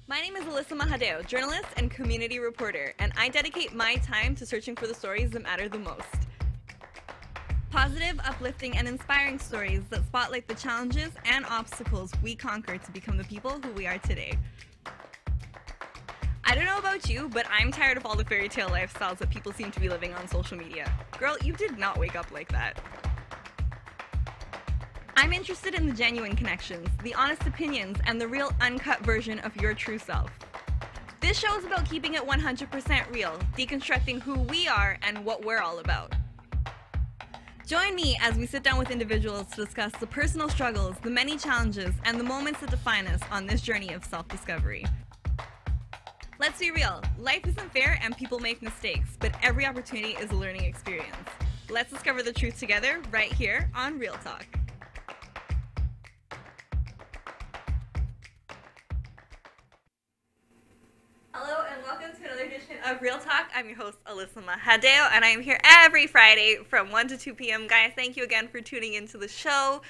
My name is Alyssa Mahadeo, journalist and community reporter, and I dedicate my time to searching for the stories that matter the most. Positive, uplifting, and inspiring stories that spotlight the challenges and obstacles we conquer to become the people who we are today. I don't know about you, but I'm tired of all the fairy tale lifestyles that people seem to be living on social media. Girl, you did not wake up like that. I'm interested in the genuine connections, the honest opinions, and the real uncut version of your true self. This show is about keeping it 100% real, deconstructing who we are and what we're all about. Join me as we sit down with individuals to discuss the personal struggles, the many challenges, and the moments that define us on this journey of self-discovery. Let's be real, life isn't fair and people make mistakes, but every opportunity is a learning experience. Let's discover the truth together right here on Real Talk. Hello and welcome to another edition of Real Talk. I'm your host, Alyssa Mahadeo, and I am here every Friday from 1 to 2 p.m. Guys, thank you again for tuning into the show.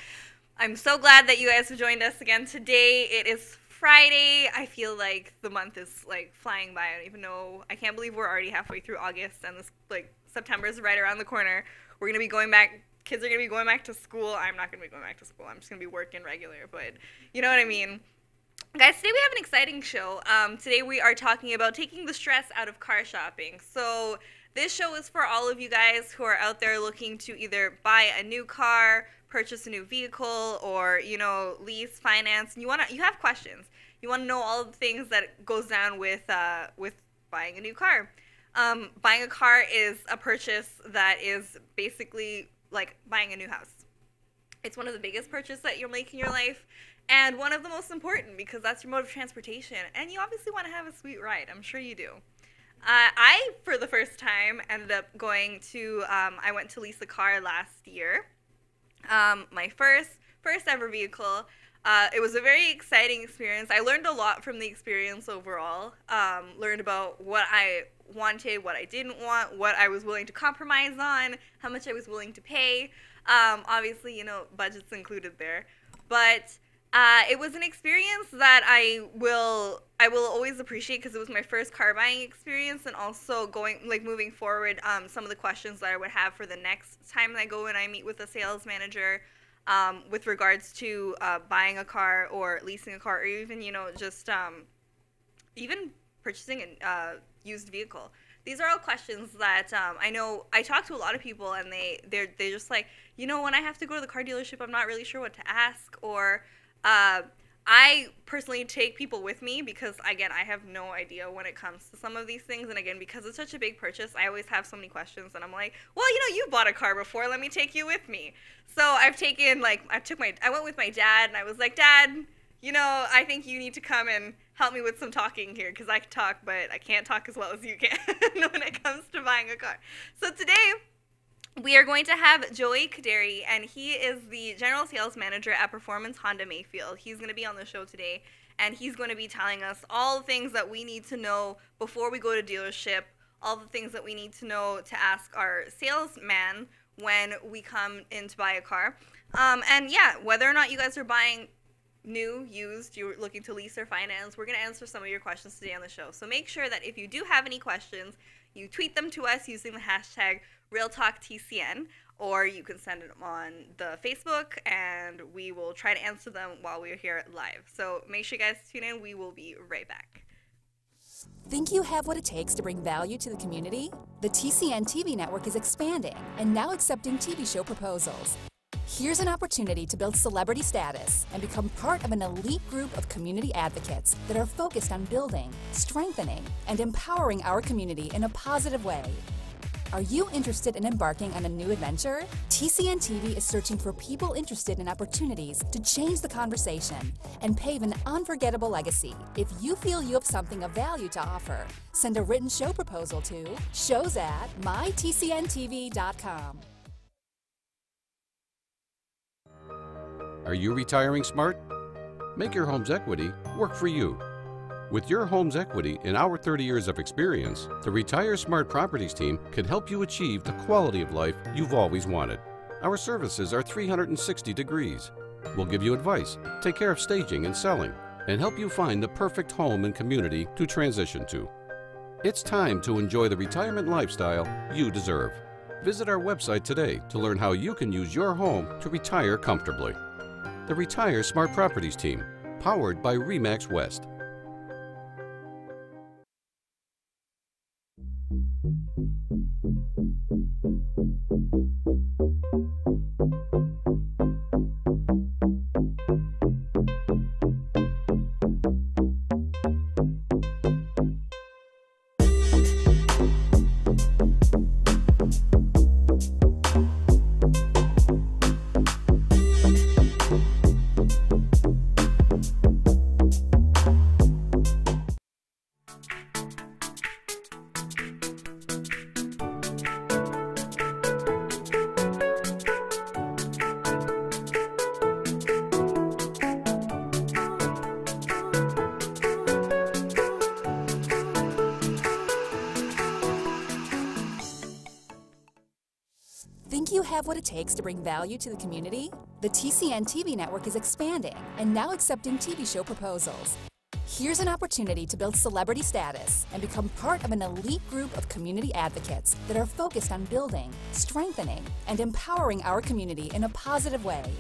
I'm so glad that you guys have joined us again today. It is Friday. I feel like the month is like flying by. I don't even know. I can't believe we're already halfway through August and this September is right around the corner. We're going to be going back. Kids are going to be going back to school. I'm not going to be going back to school. I'm just going to be working regular, but you know what I mean. Guys, today we have an exciting show. Today we are talking about taking the stress out of car shopping. So this show is for all of you guys who are out there looking to either buy a new car, purchase a new vehicle, or, you know, lease, finance. And you have questions. You want to know all of the things that goes down with buying a new car. Buying a car is a purchase that is basically like buying a new house. It's one of the biggest purchases that you're making in your life. And one of the most important because that's your mode of transportation. And you obviously want to have a sweet ride. I'm sure you do. I, for the first time, ended up going to, I went to lease a car last year. My first ever vehicle. It was a very exciting experience. I learned a lot from the experience overall. Learned about what I wanted, what I didn't want, what I was willing to compromise on, how much I was willing to pay. Obviously, you know, budget's included there. But it was an experience that I will always appreciate because it was my first car buying experience, and also moving forward, some of the questions that I would have for the next time I go and I meet with a sales manager with regards to buying a car or leasing a car, or even, you know, just even purchasing a used vehicle. These are all questions that I know I talk to a lot of people, and they're just like, you know, when I have to go to the car dealership, I'm not really sure what to ask, or I personally take people with me because, again, I have no idea when it comes to some of these things. And again, because it's such a big purchase, I always have so many questions. And I'm like, well, you know, you bought a car before. Let me take you with me. So I went with my dad, and I was like, Dad, you know, I think you need to come and help me with some talking here, because I can talk, but I can't talk as well as you can when it comes to buying a car. So today, we are going to have Joey Qaderi, and he is the general sales manager at Performance Honda Mayfield. He's going to be on the show today, and he's going to be telling us all the things that we need to know before we go to dealership, all the things that we need to know to ask our salesman when we come in to buy a car. And yeah, whether or not you guys are buying new, used, you're looking to lease or finance, we're going to answer some of your questions today on the show. So make sure that if you do have any questions, you tweet them to us using the hashtag RealTalkTCN, or you can send them on the Facebook, and we will try to answer them while we're here live. So make sure you guys tune in. We will be right back. Think you have what it takes to bring value to the community? The TCN TV network is expanding and now accepting TV show proposals. Here's an opportunity to build celebrity status and become part of an elite group of community advocates that are focused on building, strengthening, and empowering our community in a positive way. Are you interested in embarking on a new adventure? TCN TV is searching for people interested in opportunities to change the conversation and pave an unforgettable legacy. If you feel you have something of value to offer, send a written show proposal to shows@mytcntv.com. Are you retiring smart? Make your home's equity work for you. With your home's equity and our 30 years of experience, the Retire Smart Properties team can help you achieve the quality of life you've always wanted. Our services are 360 degrees. We'll give you advice, take care of staging and selling, and help you find the perfect home and community to transition to. It's time to enjoy the retirement lifestyle you deserve. Visit our website today to learn how you can use your home to retire comfortably. The Retire Smart Properties team, powered by RE/MAX West. Think you have what it takes to bring value to the community? The TCN TV network is expanding and now accepting TV show proposals. Here's an opportunity to build celebrity status and become part of an elite group of community advocates that are focused on building, strengthening, and empowering our community in a positive way.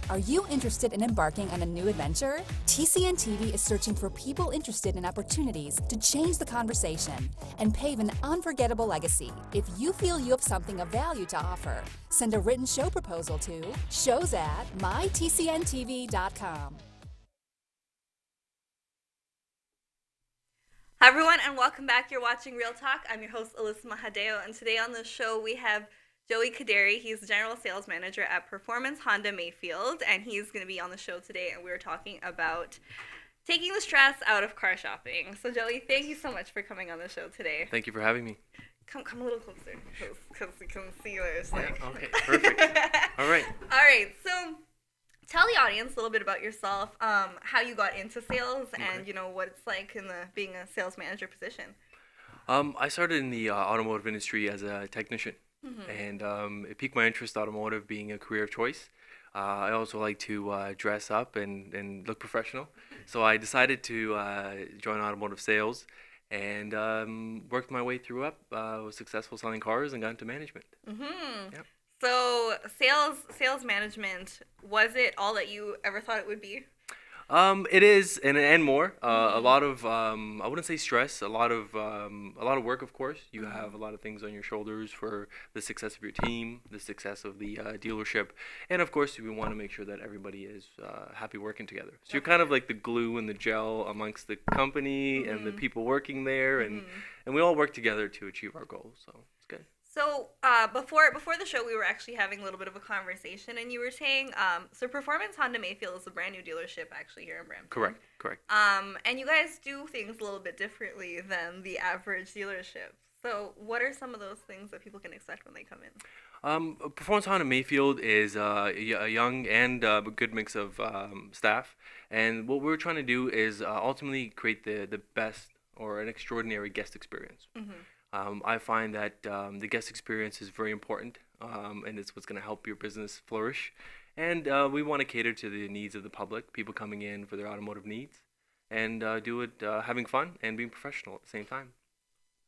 Are you interested in embarking on a new adventure? TCN TV is searching for people interested in opportunities to change the conversation and pave an unforgettable legacy. If you feel you have something of value to offer, send a written show proposal to shows@mytcntv.com. Hi everyone, and welcome back. You're watching Real Talk. I'm your host, Alyssa Mahadeo, and today on the show we have Joey Qaderi. He's the general sales manager at Performance Honda Mayfield, and he's going to be on the show today, and we're talking about taking the stress out of car shopping. So Joey, thank you so much for coming on the show today. Thank you for having me. Come a little closer, because we can see what it's like. Yeah, okay, perfect. All right. All right, so tell the audience a little bit about yourself, how you got into sales, and what it's like in being a sales manager position. I started in the automotive industry as a technician, and it piqued my interest, automotive being a career of choice. I also like to dress up and look professional, so I decided to join automotive sales, and worked my way through up. Was successful selling cars and got into management. Yep. So sales management, was it all that you ever thought it would be? It is, and more. A lot of I wouldn't say stress. A lot of work, of course. You have a lot of things on your shoulders for the success of your team, the success of the dealership, and of course, we want to make sure that everybody is happy working together. So you're kind of like the glue and the gel amongst the company and the people working there, and we all work together to achieve our goals. So it's good. So before the show, we were actually having a little bit of a conversation, and you were saying, so Performance Honda Mayfield is a brand new dealership actually here in Brampton. Correct. And you guys do things a little bit differently than the average dealership. So what are some of those things that people can expect when they come in? Performance Honda Mayfield is a young and a good mix of staff, and what we're trying to do is ultimately create the best or an extraordinary guest experience. I find that the guest experience is very important, and it's what's going to help your business flourish. And we want to cater to the needs of the public, people coming in for their automotive needs, and do it having fun and being professional at the same time.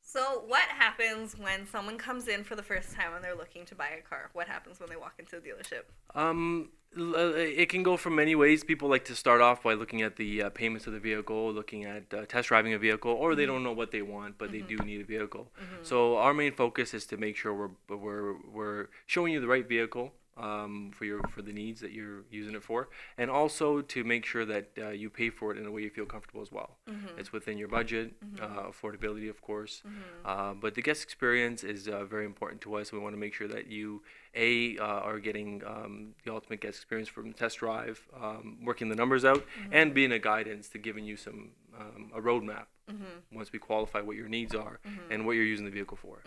So what happens when someone comes in for the first time and they're looking to buy a car? What happens when they walk into the dealership? It can go from many ways. People like to start off by looking at the payments of the vehicle, looking at test driving a vehicle, or they don't know what they want, but they do need a vehicle. So our main focus is to make sure we're showing you the right vehicle for the needs that you're using it for, and also to make sure that you pay for it in a way you feel comfortable as well. It's within your budget, affordability, of course, but the guest experience is very important to us. We want to make sure that you are getting the ultimate guest experience from the test drive, working the numbers out, and being a guidance to giving you some a roadmap once we qualify what your needs are and what you're using the vehicle for.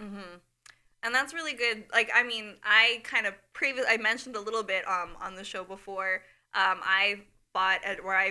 And that's really good. Like, I mean, I mentioned a little bit on the show before. I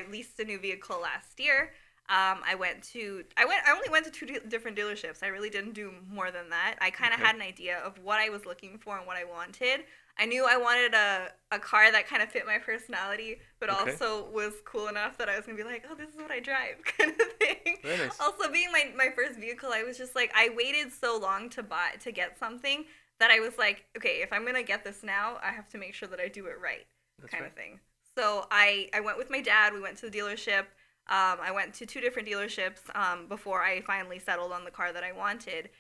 leased a new vehicle last year. I only went to two different dealerships. I really didn't do more than that. I kind of had an idea of what I was looking for and what I wanted. I knew I wanted a car that kind of fit my personality, but also was cool enough that I was going to be like, oh, this is what I drive, kind of thing. Very nice. Also, being my first vehicle, I was just like, I waited so long to get something that I was like, okay, if I'm going to get this now, I have to make sure that I do it right, kind of thing. So I went with my dad. We went to the dealership. I went to two different dealerships before I finally settled on the car that I wanted.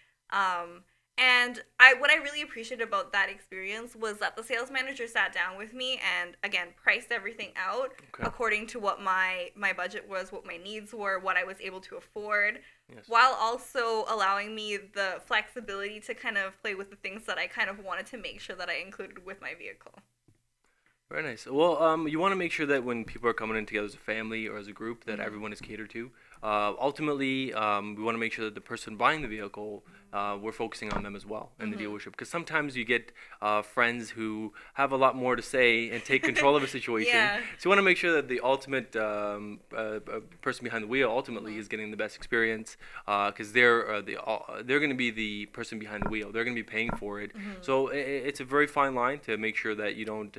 And what I really appreciated about that experience was that the sales manager sat down with me and, again, priced everything out according to what my budget was, what my needs were, what I was able to afford, while also allowing me the flexibility to kind of play with the things that I kind of wanted to make sure that I included with my vehicle. Very nice. Well, you want to make sure that when people are coming in together as a family or as a group, that everyone is catered to. Ultimately, we want to make sure that the person buying the vehicle, we're focusing on them as well in the dealership. Because sometimes you get friends who have a lot more to say and take control of a situation. So you want to make sure that the ultimate person behind the wheel ultimately is getting the best experience, because they're going to be the person behind the wheel. They're going to be paying for it. So it's a very fine line to make sure that you don't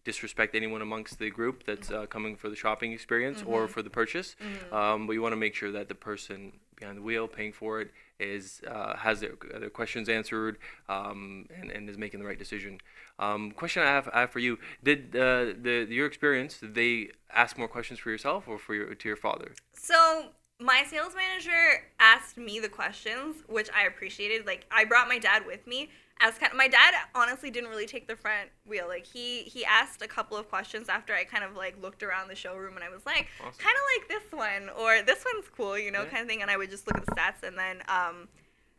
disrespect anyone amongst the group that's coming for the shopping experience or for the purchase. But you want to make sure that the person behind the wheel paying for it has their questions answered and is making the right decision. Question I have for you: did your experience? Did they ask more questions for yourself or to your father? So my sales manager asked me the questions, which I appreciated. Like, I brought my dad with me. My dad honestly didn't really take the front wheel. Like, he asked a couple of questions after I kind of like looked around the showroom, and I was like, kind of like this one, or this one's cool, kind of thing. And I would just look at the stats, and then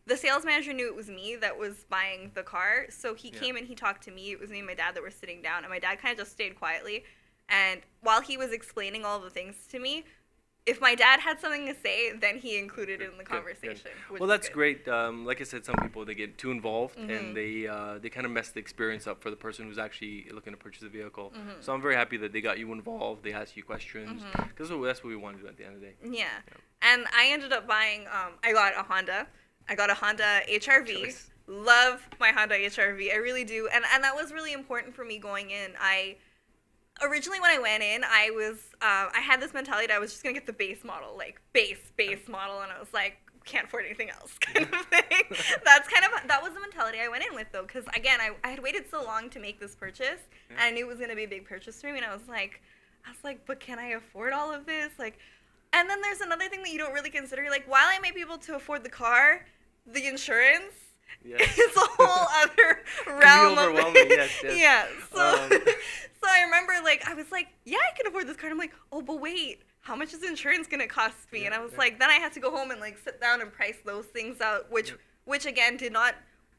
the sales manager knew it was me that was buying the car, so he came and he talked to me. It was me and my dad that were sitting down, and my dad kind of just stayed quietly. And while he was explaining all the things to me, if my dad had something to say, then he included it in the conversation. Well, that's great. Like I said, some people, they get too involved and they kind of mess the experience up for the person who's actually looking to purchase a vehicle. So I'm very happy that they got you involved. They asked you questions, because that's what we want to do at the end of the day. Yeah. And I ended up buying, I got a Honda HRV. Choice. Love my Honda HRV. I really do. And that was really important for me going in. Originally, when I went in, I had this mentality that I was just going to get the base model, like base model, and I was like, can't afford anything else, kind of thing. That was the mentality I went in with, though, because, again, I had waited so long to make this purchase, and I knew it was going to be a big purchase for me, and I was like, but can I afford all of this? Like, and then there's another thing that you don't really consider. Like, while I may be able to afford the car, the insurance, it's a whole other realm of it. Yes. So I remember, like, I was like, yeah, I can afford this car. And I'm like, oh, but wait, how much is insurance going to cost me? And I was like, then I had to go home and, like, sit down and price those things out, which again, did not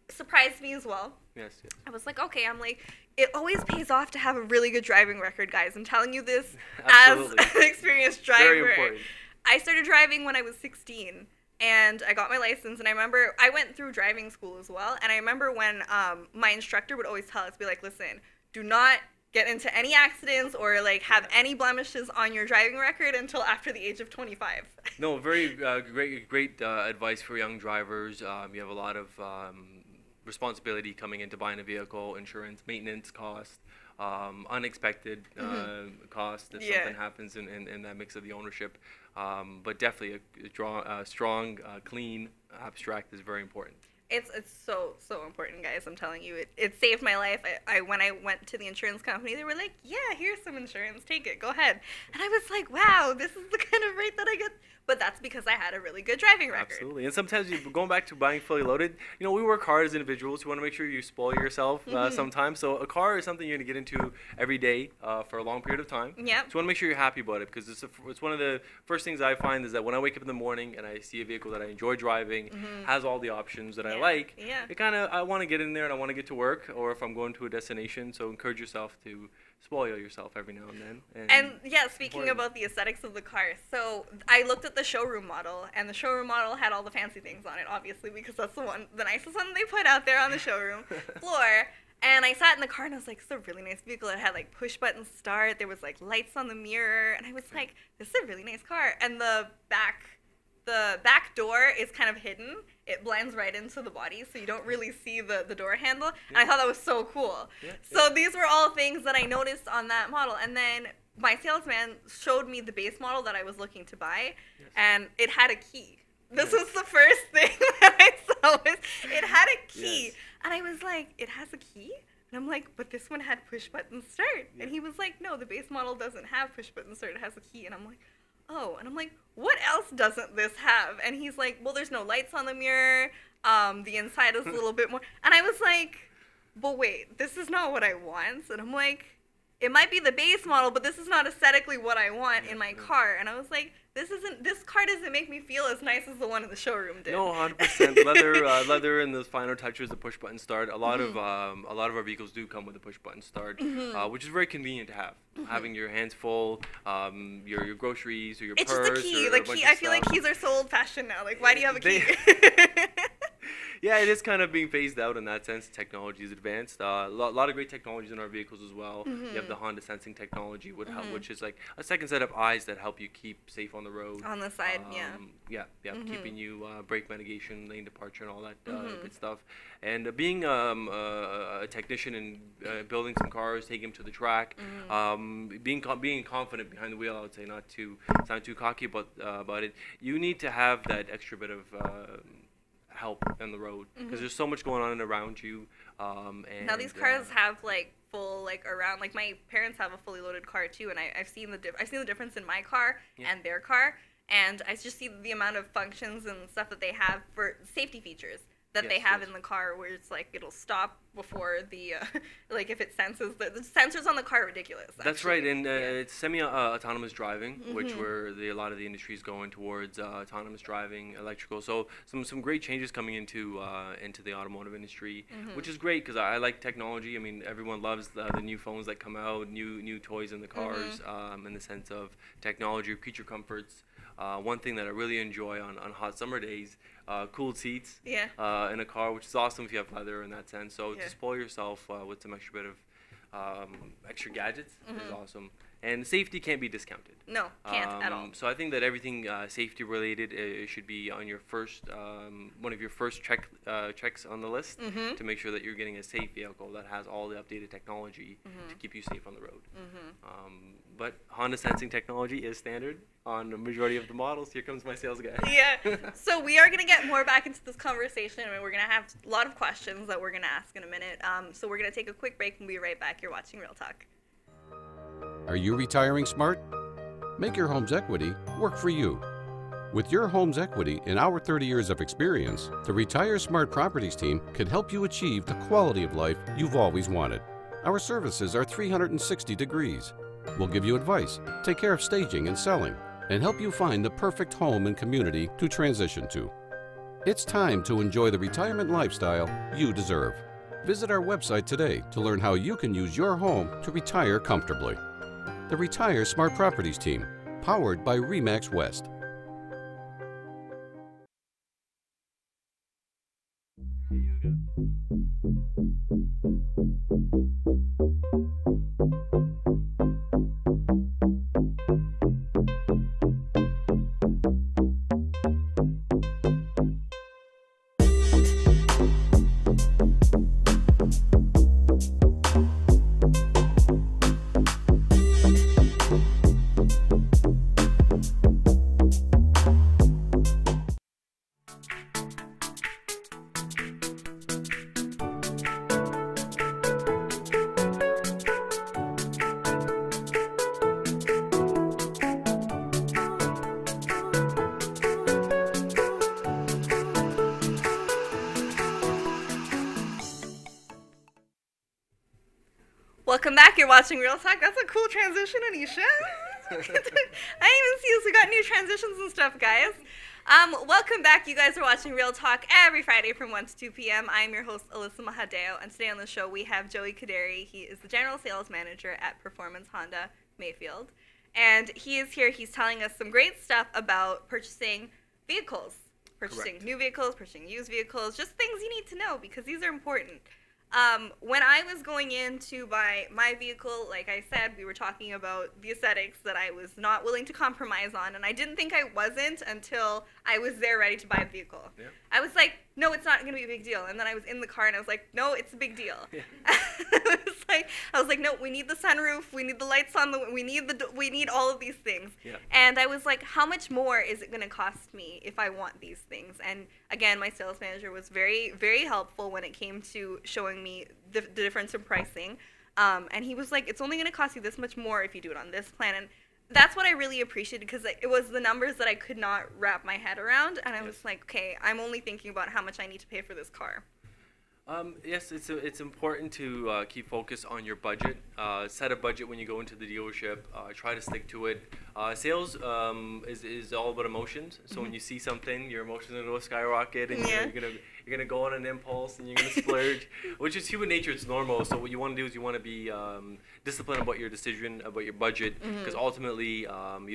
surprised me as well. Yes, yes. I was like, okay, I'm like, it always pays off to have a really good driving record, guys. I'm telling you this as an experienced driver. Very important. I started driving when I was 16, and I got my license, and I remember I went through driving school as well, and I remember when my instructor would always tell us, be like, listen, do not get into any accidents or like have any blemishes on your driving record until after the age of 25. No, very great advice for young drivers. You have a lot of responsibility coming into buying a vehicle, insurance, maintenance cost, unexpected cost if something happens in that mix of the ownership. But definitely a strong, clean abstract is very important. It's so important, guys. I'm telling you, it saved my life. I when I went to the insurance company, they were like, "Yeah, here's some insurance. Take it. Go ahead." And I was like, "Wow, this is the kind of rate that I get." But that's because I had a really good driving record. Absolutely. And sometimes, going back to buying fully loaded, we work hard as individuals. You want to make sure you spoil yourself sometimes. So a car is something you're going to get into every day for a long period of time. Yeah. So you want to make sure you're happy about it, because it's one of the first things I find is that when I wake up in the morning and I see a vehicle that I enjoy driving, has all the options that I like, it I want to get in there and I want to get to work, or if I'm going to a destination. So encourage yourself to spoil yourself every now and then. And yeah, speaking about the aesthetics of the car, so I looked at the showroom model, and the showroom model had all the fancy things on it, obviously, because that's the nicest one they put out there on the showroom floor. And I sat in the car and I was like, "This is a really nice vehicle." It had like push button start. There was like lights on the mirror, and I was like, "This is a really nice car." And the back door is kind of hidden. It blends right into the body, so you don't really see the door handle. And I thought that was so cool. So these were all things that I noticed on that model. And then my salesman showed me the base model that I was looking to buy, and it had a key. This was the first thing that I saw. It had a key. And I was like, "It has a key?" And I'm like, "But this one had push button start." And he was like, "No, the base model doesn't have push button start. It has a key." And I'm like, "Oh." And I'm like, "What else doesn't this have?" And he's like, "Well, there's no lights on the mirror. The inside is a little bit more." And I was like, "But wait, this is not what I want." And I'm like, "It might be the base model, but this is not aesthetically what I want in my car." And I was like, this car doesn't make me feel as nice as the one in the showroom did. No, 100%. Leather and those finer touches, the push button start. A lot of our vehicles do come with a push button start, which is very convenient to have. Having your hands full, your groceries or your purse. It's just a key. I feel like keys are so old fashioned now. Like, why do you have a key? Yeah, it is kind of being phased out in that sense. Technology is advanced. A lot of great technologies in our vehicles as well. You have the Honda sensing technology, which is like a second set of eyes that help you keep safe on the road. On the side, keeping you brake mitigation, lane departure, and all that good stuff. And being a technician and building some cars, taking them to the track, being confident behind the wheel, I would say, not to sound too cocky about it. You need to have that extra bit of help on the road, because there's so much going on around you. And now these cars have like full around, like my parents have a fully loaded car too, and I've seen the difference in my car and their car, and I just see the amount of functions and stuff that they have for safety features that they have in the car, where it's like it'll stop before the like if it senses the sensors on the car are ridiculous. That's right, and it's semi-autonomous driving, which a lot of the industry is going towards autonomous driving, electrical. So some great changes coming into the automotive industry, which is great, because I like technology. I mean, everyone loves the new phones that come out, new toys in the cars, in the sense of technology, creature comforts. One thing that I really enjoy on hot summer days, cooled seats in a car, which is awesome if you have leather in that sense. So to spoil yourself with some extra bit of extra gadgets is awesome. And safety can't be discounted. No, can't at all. So I think that everything safety related should be on your first one of your first checks on the list, to make sure that you're getting a safe vehicle that has all the updated technology to keep you safe on the road. But Honda sensing technology is standard on the majority of the models. Here comes my sales guy. Yeah. So we are going to get more back into this conversation, and we're going to have a lot of questions that we're going to ask in a minute. So we're going to take a quick break and be right back. You're watching Real Talk. Are you retiring smart? Make your home's equity work for you. With your home's equity in our 30 years of experience, the Retire Smart Properties team can help you achieve the quality of life you've always wanted. Our services are 360 degrees. We'll give you advice, take care of staging and selling, and help you find the perfect home and community to transition to. It's time to enjoy the retirement lifestyle you deserve. Visit our website today to learn how you can use your home to retire comfortably. The Retire Smart Properties team, powered by RE/MAX West. Welcome back. You're watching Real Talk. That's a cool transition, Anisha. I didn't even see us. We got new transitions and stuff, guys. Welcome back. You guys are watching Real Talk every Friday from 1 to 2 p.m. I'm your host, Alyssa Mahadeo, and today on the show we have Joey Qaderi. He is the General Sales Manager at Performance Honda Mayfield. And he is here. He's telling us some great stuff about purchasing vehicles. Purchasing new vehicles, purchasing used vehicles, just things you need to know because these are important. When I was going in to buy my vehicle, like I said, we were talking about the aesthetics that I was not willing to compromise on, and I didn't think I wasn't until I was there ready to buy the vehicle. Yeah. I was like, no, it's not going to be a big deal. And then I was in the car, and I was like, no, it's a big deal. Yeah. I was like, no, we need the sunroof, we need the lights on, we need all of these things. Yeah. And I was like, how much more is it going to cost me if I want these things? And again, my sales manager was very, very helpful when it came to showing me the difference in pricing. And he was like, it's only going to cost you this much more if you do it on this plan. And that's what I really appreciated because it was the numbers that I could not wrap my head around. And I was like, okay, I'm only thinking about how much I need to pay for this car. Yes, it's important to keep focus on your budget. Set a budget when you go into the dealership. Try to stick to it. Sales is all about emotions. So when you see something, your emotions are going to skyrocket, and you're gonna go on an impulse, and you're gonna splurge, which is human nature. It's normal. So what you want to do is you want to be disciplined about your decision, about your budget, because ultimately you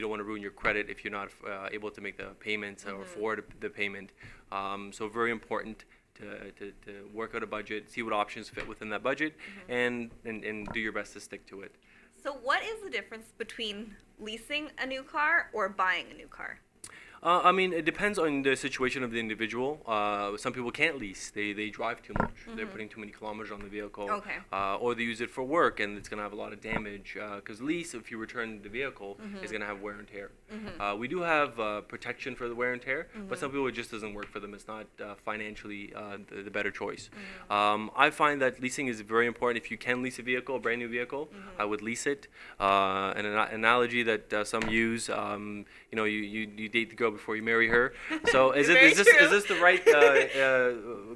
don't want to ruin your credit if you're not able to make the payments or afford the payment. So very important. To work out a budget, see what options fit within that budget, and do your best to stick to it. So what is the difference between leasing a new car or buying a new car? I mean, it depends on the situation of the individual. Some people can't lease. They drive too much. They're putting too many kilometers on the vehicle. Okay. Or they use it for work, and it's going to have a lot of damage. Because lease, if you return the vehicle, is going to have wear and tear. We do have protection for the wear and tear, but some people it just doesn't work for them. It's not financially the better choice. I find that leasing is very important. If you can lease a vehicle, a brand new vehicle, I would lease it. An analogy that some use, you date the girl before you marry her. So is this the right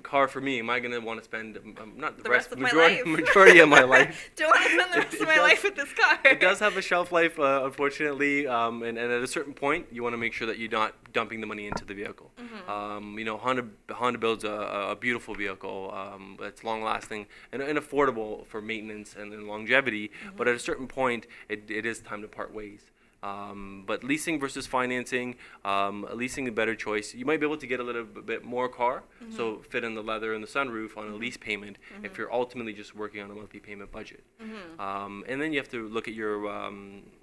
car for me? Am I going to want to spend not the majority of my life? Don't want to spend the rest of my life with this car. It does have a shelf life, unfortunately, and at a certain point, you want to make sure that you're not dumping the money into the vehicle. Honda builds a beautiful vehicle that's long lasting and affordable for maintenance and longevity. But at a certain point, it is time to part ways. But leasing versus financing, leasing a better choice. You might be able to get a little bit more car, so fit in the leather and the sunroof on a lease payment if you're ultimately just working on a monthly payment budget. And then you have to look at your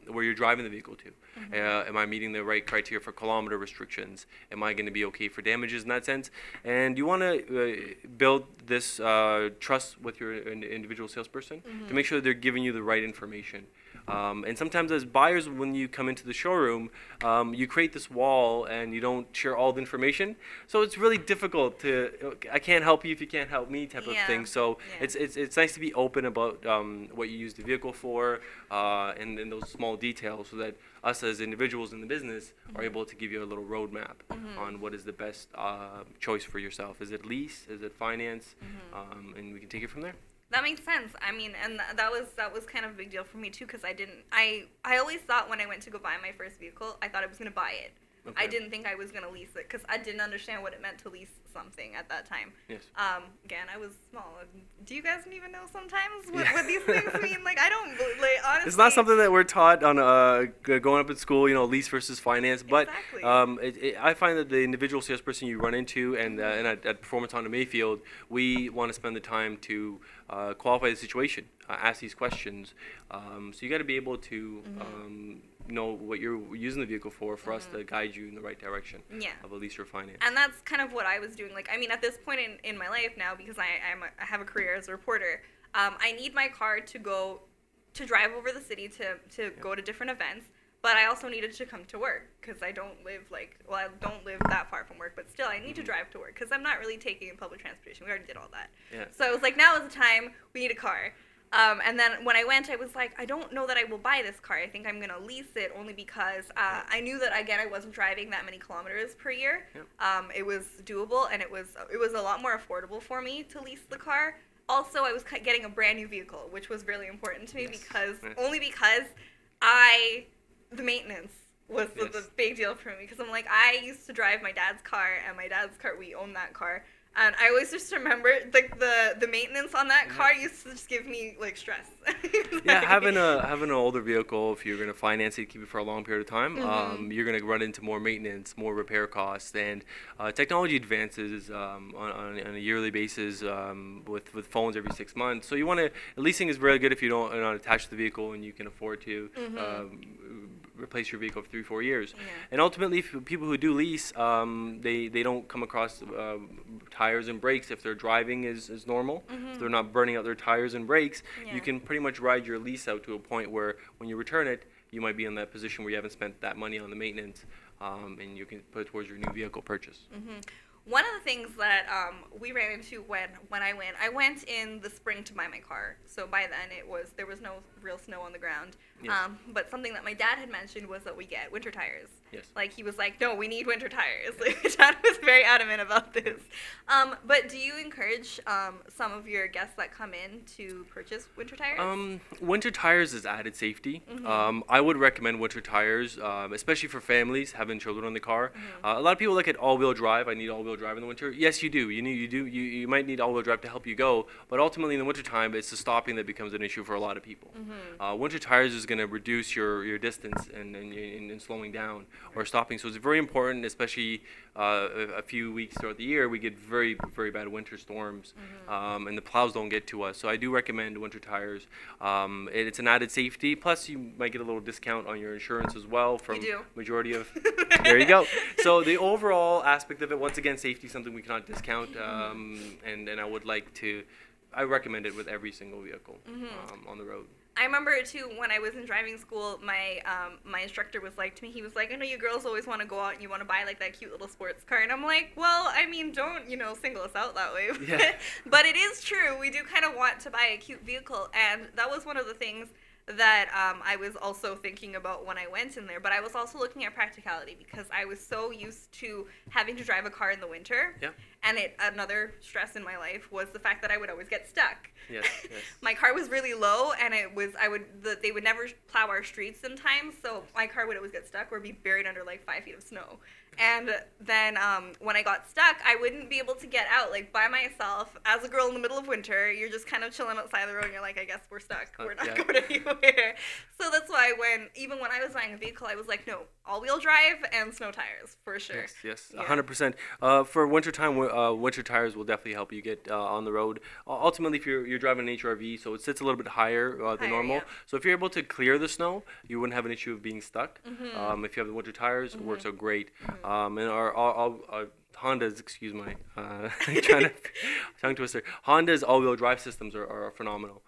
where you're driving the vehicle to. Am I meeting the right criteria for kilometer restrictions? Am I going to be okay for damages in that sense? And you want to build this trust with your individual salesperson to make sure they're giving you the right information. And sometimes as buyers, when you come into the showroom, you create this wall and you don't share all the information. So it's really difficult to, I can't help you if you can't help me type of thing. So it's nice to be open about what you use the vehicle for and those small details so that us as individuals in the business are able to give you a little roadmap on what is the best choice for yourself. Is it lease? Is it finance? And we can take it from there. That makes sense. I mean, and that was kind of a big deal for me too, because I always thought when I went to go buy my first vehicle, I thought I was going to buy it. I didn't think I was going to lease it because I didn't understand what it meant to lease something at that time. Yes. Again, I was small. Do you guys even know sometimes what these things mean? Like, I don't, like, honestly. It's not something that we're taught on going up in school, lease versus finance. But exactly. I find that the individual salesperson you run into and at Performance Honda Mayfield, we want to spend the time to qualify the situation, ask these questions. So you got to be able to know what you're using the vehicle for us to guide you in the right direction of a lease or finance. And that's kind of what I was doing. Like, I mean, at this point in my life now, because I have a career as a reporter, I need my car to drive over the city to go to different events. But I also needed to come to work because I don't live I don't live that far from work, but still I need to drive to work because I'm not really taking public transportation. We already did all that. Yeah. So I was like, now is the time. We need a car. And then when I went, I was like, I don't know that I will buy this car. I think I'm going to lease it only because I knew that, again, I wasn't driving that many kilometers per year. Yep. It was doable, and it was a lot more affordable for me to lease the car. Also, I was getting a brand new vehicle, which was really important to me only because the maintenance was the big deal for me because I'm like, I used to drive my dad's car, and my dad's car, we own that car. And I always just remember, like, the maintenance on that car used to just give me, like, stress. Yeah, having an older vehicle, if you're going to finance it, keep it for a long period of time, you're going to run into more maintenance, more repair costs, and technology advances on a yearly basis with phones every 6 months. So you want to, leasing is really good if you don't not attached to the vehicle and you can afford to replace your vehicle for 3-4 years. Yeah. And ultimately, for people who do lease, they don't come across tires and brakes if their driving is normal. If they're not burning out their tires and brakes, you can pretty much ride your lease out to a point where when you return it, you might be in that position where you haven't spent that money on the maintenance, and you can put it towards your new vehicle purchase. One of the things that we ran into when I went in the spring to buy my car. So by then there was no real snow on the ground. Yes. But something that my dad had mentioned was that we get winter tires. Yes. Like, he was like, no, we need winter tires. Like, my dad was very adamant about this. But do you encourage some of your guests that come in to purchase winter tires? Winter tires is added safety. I would recommend winter tires, especially for families having children in the car. A lot of people look at all-wheel drive. I need all-wheel drive in the winter. Yes, you do. You might need all-wheel drive to help you go, but ultimately in the wintertime, it's the stopping that becomes an issue for a lot of people. Winter tires is going to reduce your distance and slowing down or stopping. So it's very important, especially a few weeks throughout the year, we get very, very bad winter storms, and the plows don't get to us. So I do recommend winter tires. It's an added safety. Plus, you might get a little discount on your insurance as well from majority of. There you go. So the overall aspect of it, once again, safety is something we cannot discount, and I recommend it with every single vehicle on the road. I remember too when I was in driving school, my instructor was like to me, he was like, I know you girls always want to go out and you want to buy like that cute little sports car, and I'm like, well, I mean, don't single us out that way. Yeah. But it is true, we do kind of want to buy a cute vehicle, and that was one of the things that I was also thinking about when I went in there. But I was also looking at practicality because I was so used to having to drive a car in the winter. Yeah. And another stress in my life was the fact that I would always get stuck. Yes. My car was really low, and they would never plow our streets in time, so my car would always get stuck or be buried under like 5 feet of snow. And then when I got stuck, I wouldn't be able to get out like by myself. As a girl in the middle of winter, you're just kind of chilling outside the road, and you're like, I guess we're stuck. We're not going anywhere. So that's why even when I was buying a vehicle, I was like, no, all-wheel drive and snow tires for sure. Yes, 100%. For wintertime, winter tires will definitely help you get on the road. Ultimately, if you're driving an HRV, so it sits a little bit higher than normal. Yeah. So if you're able to clear the snow, you wouldn't have an issue of being stuck. If you have the winter tires, it works out great. And our Honda's, excuse my tongue twister. Honda's all-wheel drive systems are phenomenal.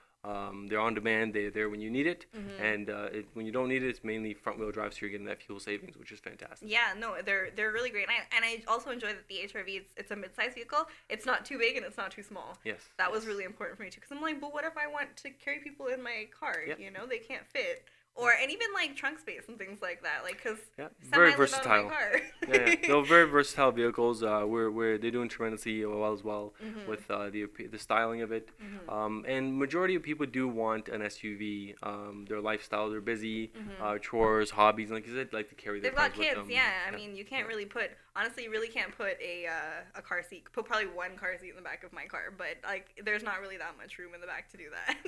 They're on demand. They're there when you need it, and when you don't need it, it's mainly front-wheel drive, so you're getting that fuel savings, which is fantastic. Yeah, no, they're really great, and I also enjoy that the HRV it's a mid-size vehicle. It's not too big and it's not too small. Yes, that was really important for me too, because I'm like, but what if I want to carry people in my car? Yep. They can't fit. And even like trunk space and things like that, like because very versatile. My car. Yeah. They're very versatile vehicles. They're doing tremendously well as well with the styling of it. And majority of people do want an SUV. Their lifestyle, they're busy, chores, hobbies, and like you said, like to carry their They've got friends kids, with them. yeah. I mean, you can't really put, honestly, you really can't put a car seat, put probably one car seat in the back of my car, but like, there's not really that much room in the back to do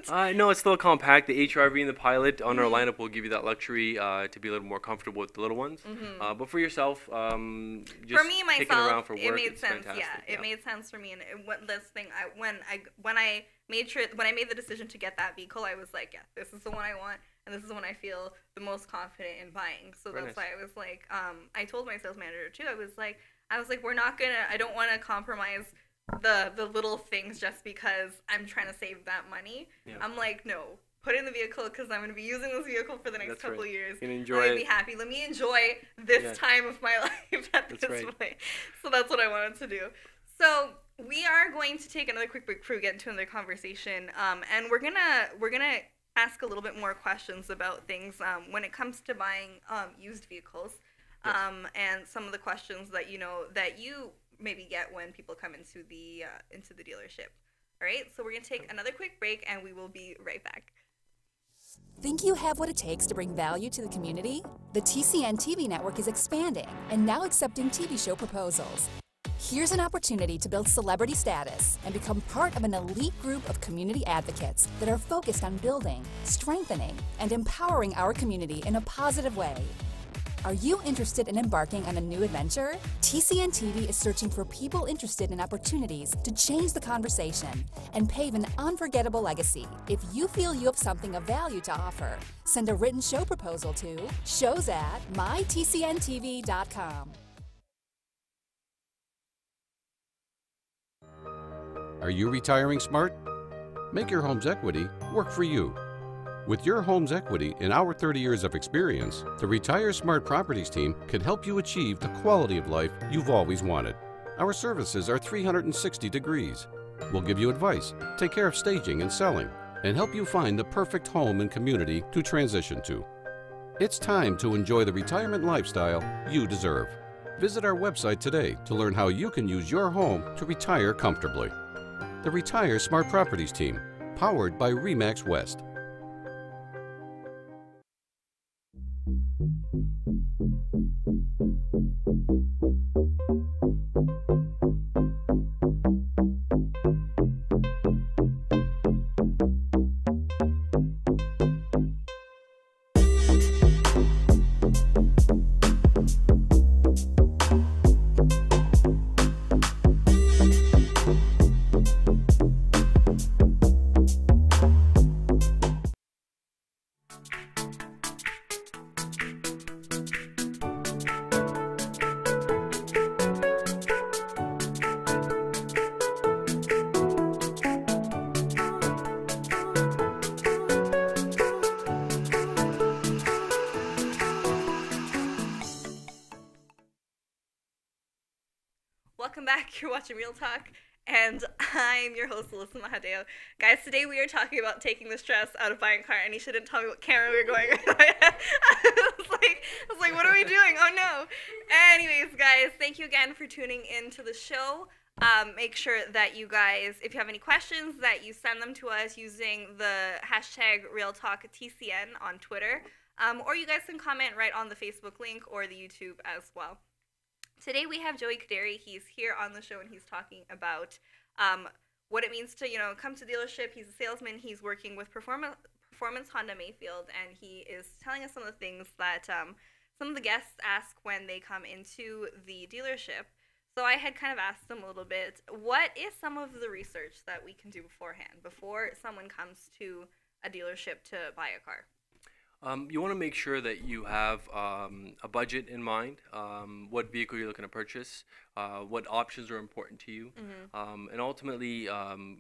that. No, it's still compact. The HRV and the Pilot on our lineup will give you that luxury to be a little more comfortable with the little ones. But for yourself, just for me taking it around myself, for work, it made it's sense. fantastic. Yeah, it made sense for me. And this thing, when I made the decision to get that vehicle, I was like, yeah, this is the one I want, and this is the one I feel the most confident in buying. So Very that's nice. why I was like, I told my sales manager too. I was like, I don't want to compromise the little things just because I'm trying to save that money. Yeah. I'm like, no, put it in the vehicle because I'm going to be using this vehicle for the next That's couple right. of years. You can enjoy Let me it. be happy. Let me enjoy this Yeah. time of my life at That's this right. point. So that's what I wanted to do. So we are going to take another quick break before we get into another conversation, and we're gonna ask a little bit more questions about things when it comes to buying used vehicles, and some of the questions that you maybe get when people come into the dealership. All right, so we're gonna take another quick break, and we will be right back. Think you have what it takes to bring value to the community? The TCN TV network is expanding and now accepting TV show proposals. Here's an opportunity to build celebrity status and become part of an elite group of community advocates that are focused on building, strengthening, and empowering our community in a positive way. Are you interested in embarking on a new adventure? TCN TV is searching for people interested in opportunities to change the conversation and pave an unforgettable legacy. If you feel you have something of value to offer, send a written show proposal to shows@mytcntv.com. Are you retiring smart? Make your home's equity work for you. With your home's equity and our 30 years of experience, the Retire Smart Properties team can help you achieve the quality of life you've always wanted. Our services are 360 degrees. We'll give you advice, take care of staging and selling, and help you find the perfect home and community to transition to. It's time to enjoy the retirement lifestyle you deserve. Visit our website today to learn how you can use your home to retire comfortably. The Retire Smart Properties team, powered by RE/MAX West. Welcome back. You're watching Real Talk, and I'm your host, Alyssa Mahadeo. Guys, today we are talking about taking the stress out of buying a car, and you shouldn't tell me what camera we were going with. I was like, what are we doing? Oh no. Anyways, guys, thank you again for tuning in to the show. Make sure that you guys, if you have any questions, that you send them to us using the hashtag RealTalkTCN on Twitter, or you guys can comment right on the Facebook link or the YouTube as well. Today we have Joey Qaderi. He's here on the show, and he's talking about what it means to, come to dealership. He's a salesman. He's working with Performance Honda Mayfield, and he is telling us some of the things that some of the guests ask when they come into the dealership. So I had kind of asked him a little bit, what is some of the research that we can do beforehand, before someone comes to a dealership to buy a car? You want to make sure that you have a budget in mind, what vehicle you're looking to purchase, what options are important to you, and ultimately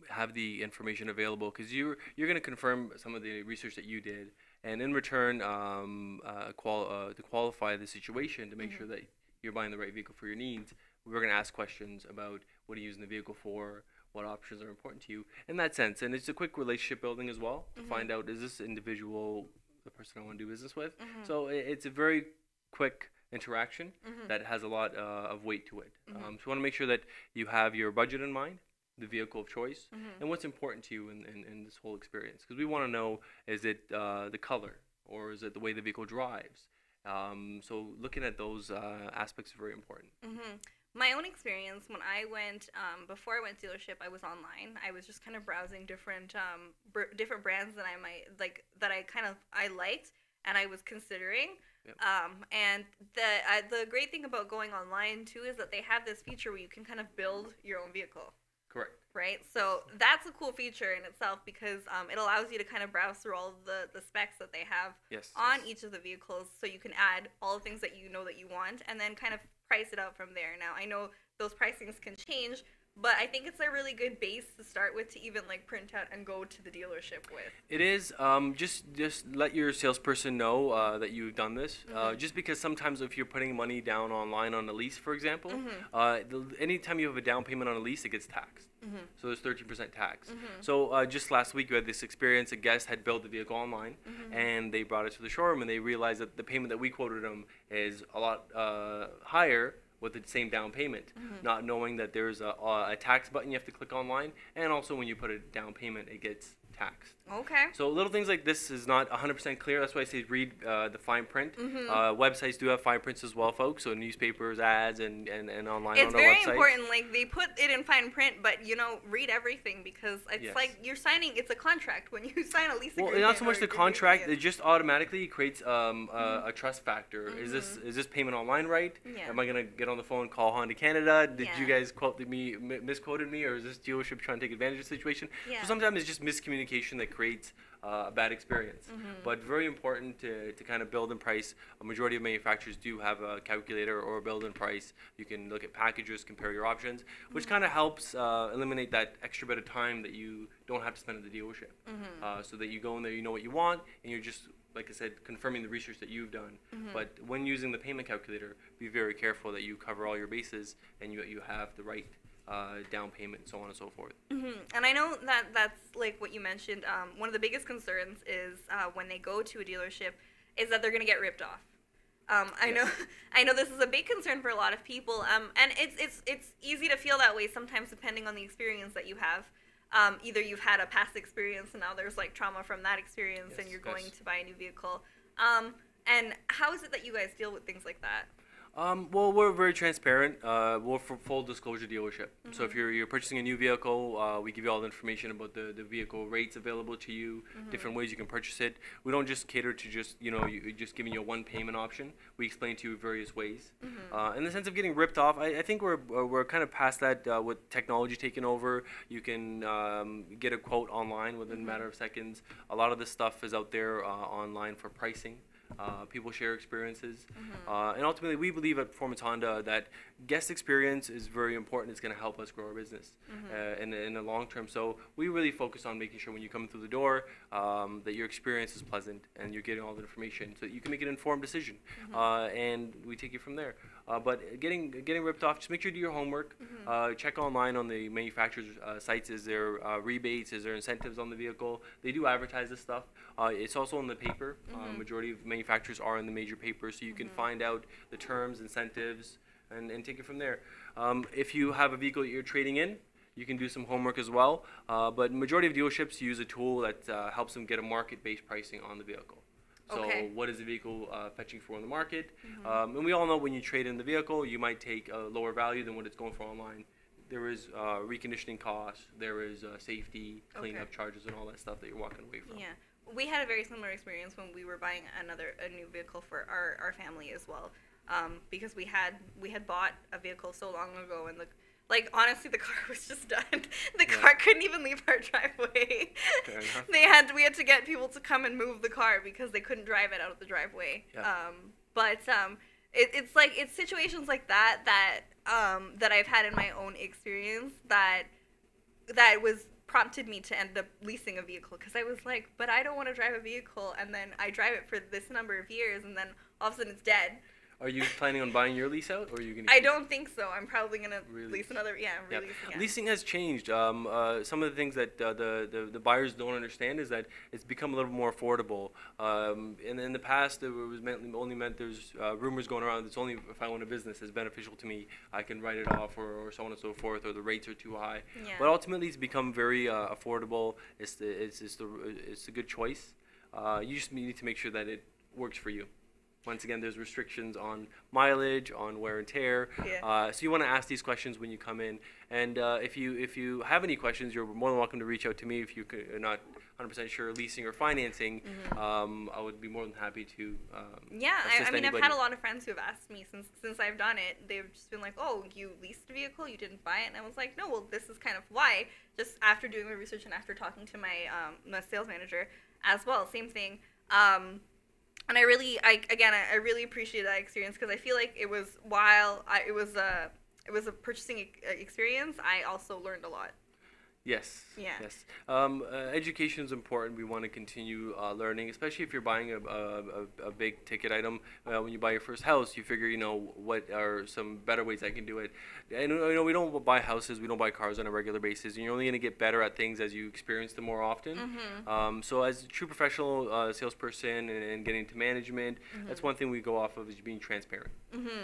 have the information available, because you're going to confirm some of the research that you did, and in return to qualify the situation, to make sure that you're buying the right vehicle for your needs. We're going to ask questions about what are you using the vehicle for, what options are important to you in that sense. And it's a quick relationship building as well, to find out, is this individual the person I want to do business with? So it's a very quick interaction that has a lot of weight to it. So you want to make sure that you have your budget in mind, the vehicle of choice, and what's important to you in this whole experience. Because we want to know, is it the color, or is it the way the vehicle drives? So looking at those aspects is very important. My own experience when I went, before I went to dealership, I was online. I was just kind of browsing different different brands that I might like, that I liked, and I was considering. Yep. And the great thing about going online too is that they have this feature where you can kind of build your own vehicle. Correct. Right? So that's a cool feature in itself, because it allows you to kind of browse through all of the specs that they have on each of the vehicles, so you can add all the things that you know that you want, and then kind of price it out from there. Now, I know those pricings can change, but I think it's a really good base to start with, to even like print out and go to the dealership with. It is. Just let your salesperson know that you've done this. Just because sometimes if you're putting money down online on a lease, for example, anytime you have a down payment on a lease, it gets taxed. So there's 13% tax. So just last week, you had this experience. A guest had built the vehicle online, and they brought it to the showroom, and they realized that the payment that we quoted them is a lot higher with the same down payment, not knowing that there's a tax button you have to click online, and also when you put a down payment, it gets taxed. Okay. So little things like this is not 100% clear. That's why I say read the fine print. Websites do have fine prints as well, folks. So newspapers, ads, and online it's on our website. It's very important. Like, they put it in fine print, but you know, read everything, because it's like you're signing. It's a contract when you sign a lease agreement. Well, not so much the contract. It just automatically creates a trust factor. Is this payment online right? Am I gonna get on the phone, call Honda Canada? Did you guys misquoted me, or is this dealership trying to take advantage of the situation? So sometimes it's just miscommunication that creates a bad experience. But very important to kind of build and price. A majority of manufacturers do have a calculator or a build and price. You can look at packages, compare your options, which kind of helps eliminate that extra bit of time that you don't have to spend at the dealership. So that you go in there, you know what you want, and you're just, like I said, confirming the research that you've done. But when using the payment calculator, be very careful that you cover all your bases and you have the right down payment, and so on and so forth. And I know that's like what you mentioned. One of the biggest concerns is when they go to a dealership is that they're going to get ripped off. I know this is a big concern for a lot of people. And it's easy to feel that way sometimes, depending on the experience that you have. Either you've had a past experience and now there's like trauma from that experience, and you're going to buy a new vehicle. And how is it that you guys deal with things like that? Well, we're very transparent. We're for full disclosure dealership. So if you're purchasing a new vehicle, we give you all the information about the vehicle rates available to you, different ways you can purchase it. We don't just cater to just just giving you a one payment option. We explain to you various ways. In the sense of getting ripped off, I think we're kind of past that with technology taking over. You can get a quote online within a matter of seconds. A lot of this stuff is out there online for pricing. People share experiences, and ultimately we believe at Performance Honda that guest experience is very important. It's going to help us grow our business in the long term. So we really focus on making sure when you come through the door that your experience is pleasant and you're getting all the information so that you can make an informed decision, and we take you from there. But getting ripped off, just make sure you do your homework. Check online on the manufacturer's sites. Is there rebates? Is there incentives on the vehicle? They do advertise this stuff. It's also in the paper. Majority of manufacturers are in the major papers, so you can find out the terms, incentives, and take it from there. If you have a vehicle that you're trading in, you can do some homework as well. But majority of dealerships use a tool that helps them get a market-based pricing on the vehicle. So what is the vehicle fetching for in the market? And we all know when you trade in the vehicle, you might take a lower value than what it's going for online. There is reconditioning costs, there is safety, cleanup charges, and all that stuff that you're walking away from. Yeah, we had a very similar experience when we were buying a new vehicle for our family as well, because we had bought a vehicle so long ago, and honestly, the car was just done. The car couldn't even leave our driveway. We had to get people to come and move the car because they couldn't drive it out of the driveway. It's situations like that I've had in my own experience that was prompted me to end up leasing a vehicle, because I was like, but I don't want to drive a vehicle, and then I drive it for this number of years, and then all of a sudden it's dead. Are you planning on buying your lease out, or are you going to? I don't think so. I'm probably gonna lease another. Yeah, Yeah. release again. Leasing has changed. Some of the things that the buyers don't understand is that it's become a little more affordable. In the past, it was only meant there's rumors going around. It's only if I own a business, it's beneficial to me. I can write it off, or so on and so forth, or the rates are too high. Yeah. But ultimately, it's become very affordable. It's a good choice. You just need to make sure that it works for you. Once again, there's restrictions on mileage, on wear and tear. Yeah. So you want to ask these questions when you come in. And if you have any questions, you're more than welcome to reach out to me. If you're not 100% sure leasing or financing, I would be more than happy to assist I mean, anybody. I've had a lot of friends who have asked me since I've done it. They've just been like, "Oh, you leased a vehicle, you didn't buy it," and I was like, "No, well, this is kind of why." Just after doing my research and after talking to my my sales manager as well, same thing. And I really appreciated that experience because I feel like it was it was a purchasing experience. I also learned a lot. Yes. Yeah. Yes. Education is important. We want to continue learning, especially if you're buying a big ticket item. When you buy your first house, you figure, what are some better ways I can do it. And we don't buy houses, we don't buy cars on a regular basis. And you're only going to get better at things as you experience them more often. So as a true professional salesperson and getting into management, that's one thing we go off of is being transparent.